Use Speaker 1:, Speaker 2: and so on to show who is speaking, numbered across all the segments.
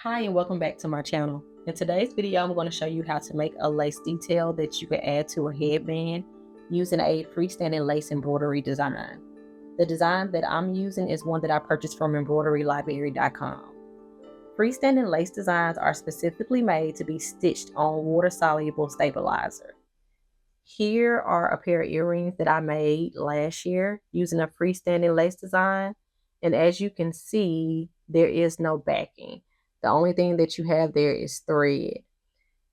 Speaker 1: Hi and welcome back to my channel. In today's video, I'm going to show you how to make a lace detail that you can add to a headband using a freestanding lace embroidery design. The design that I'm using is one that I purchased from embroiderylibrary.com. Freestanding lace designs are specifically made to be stitched on water-soluble stabilizer. Here are a pair of earrings that I made last year using a freestanding lace design. And as you can see, there is no backing. The only thing that you have there is thread.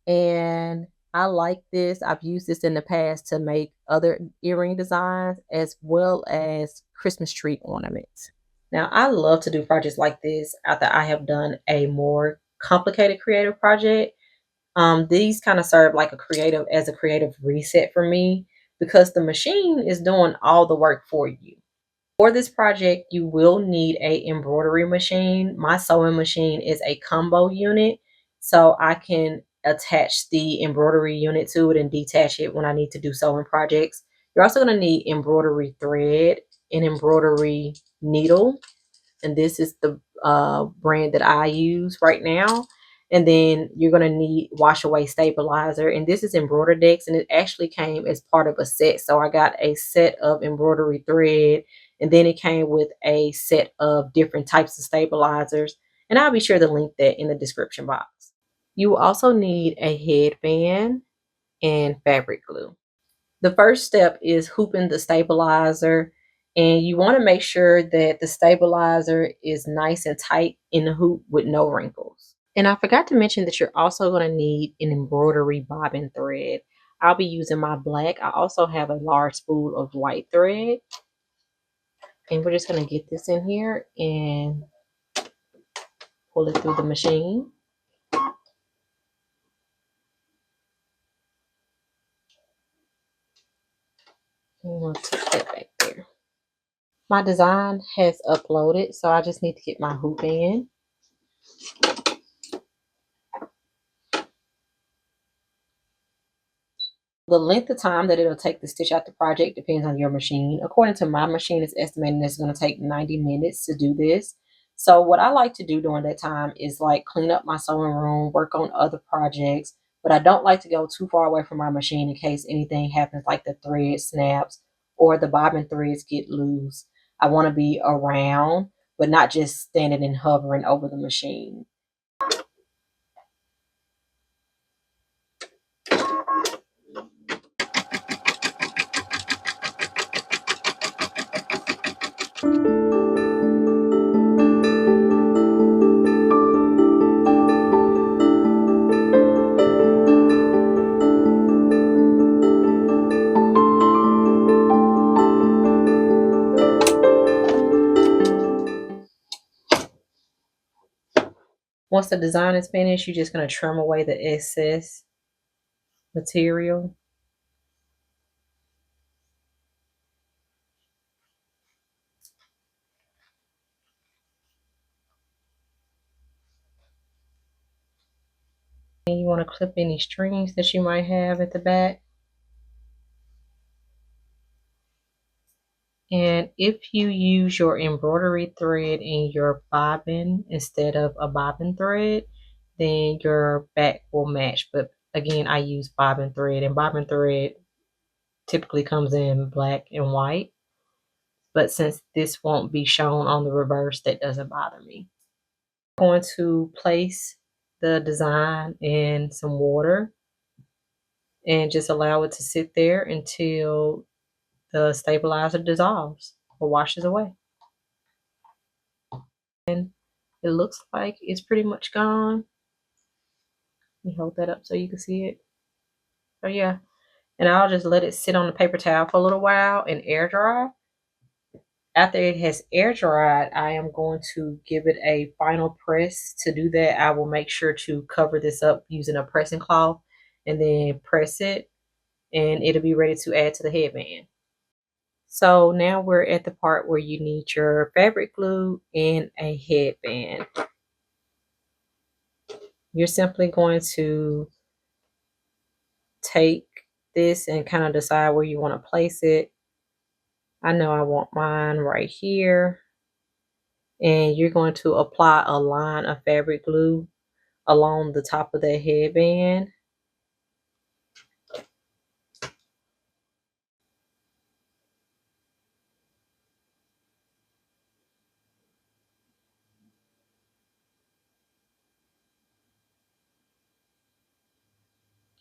Speaker 1: And I like this. I've used this in the past to make other earring designs as well as Christmas tree ornaments. Now, I love to do projects like this after I have done a more complicated creative project. These kind of serve like a creative reset for me because the machine is doing all the work for you. For this project, you will need a embroidery machine. My sewing machine is a combo unit, so I can attach the embroidery unit to it and detach it when I need to do sewing projects. You're also going to need embroidery thread, an embroidery needle, and this is the brand that I use right now. And then you're going to need wash away stabilizer, and this is Embroidery, and it actually came as part of a set. So I got a set of embroidery thread, and then it came with a set of different types of stabilizers, and I'll be sure to link that in the description box. You will also need a headband and fabric glue. The first step is hooping the stabilizer, and you want to make sure that the stabilizer is nice and tight in the hoop with no wrinkles. And I forgot to mention that you're also going to need an embroidery bobbin thread. I'll be using my black. I also have a large spool of white thread. And we're just going to get this in here and pull it through the machine. And we'll put that back there. My design has uploaded, so I just need to get my hoop in. The length of time that it'll take to stitch out the project depends on your machine. According to my machine, it's estimating it's going to take 90 minutes to do this. So what I like to do during that time is like clean up my sewing room, work on other projects, but I don't like to go too far away from my machine in case anything happens, like the thread snaps or the bobbin threads get loose. I want to be around, but not just standing and hovering over the machine. Once the design is finished, you're just going to trim away the excess material. And you want to clip any strings that you might have at the back. And if you use your embroidery thread in your bobbin instead of a bobbin thread, then your back will match. But again, I use bobbin thread, and bobbin thread typically comes in black and white. But since this won't be shown on the reverse, that doesn't bother me. I'm going to place the design in some water and just allow it to sit there until the stabilizer dissolves or washes away. And it looks like it's pretty much gone. Let me hold that up so you can see it. So yeah, and I'll just let it sit on the paper towel for a little while and air dry. After it has air dried, I am going to give it a final press. To do that, I will make sure to cover this up using a pressing cloth and then press it, and it'll be ready to add to the headband. So now we're at the part where you need your fabric glue and a headband. You're simply going to take this and kind of decide where you want to place it. I know I want mine right here. And you're going to apply a line of fabric glue along the top of that headband.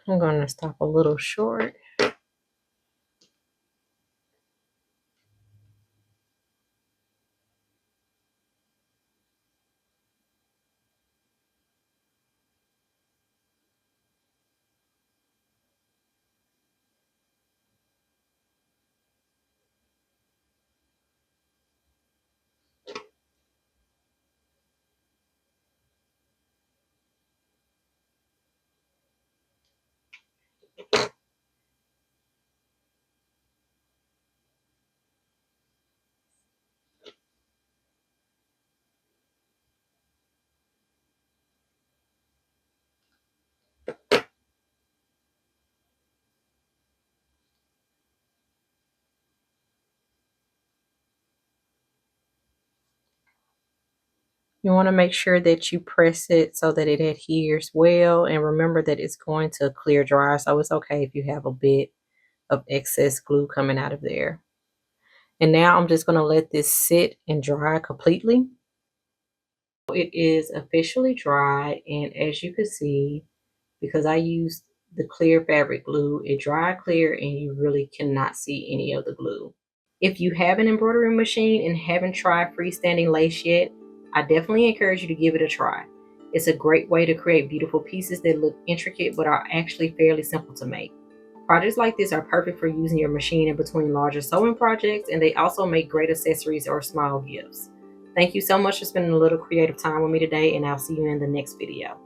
Speaker 1: I'm going to stop a little short. You want to make sure that you press it so that it adheres well, and remember that it's going to clear dry, so it's okay if you have a bit of excess glue coming out of there. And now I'm just going to let this sit and dry completely. It is officially dry, and as you can see, because I used the clear fabric glue, it dried clear and you really cannot see any of the glue. If you have an embroidery machine and haven't tried freestanding lace yet, I definitely encourage you to give it a try. It's a great way to create beautiful pieces that look intricate but are actually fairly simple to make. Projects like this are perfect for using your machine in between larger sewing projects, and they also make great accessories or small gifts. Thank you so much for spending a little creative time with me today, and I'll see you in the next video.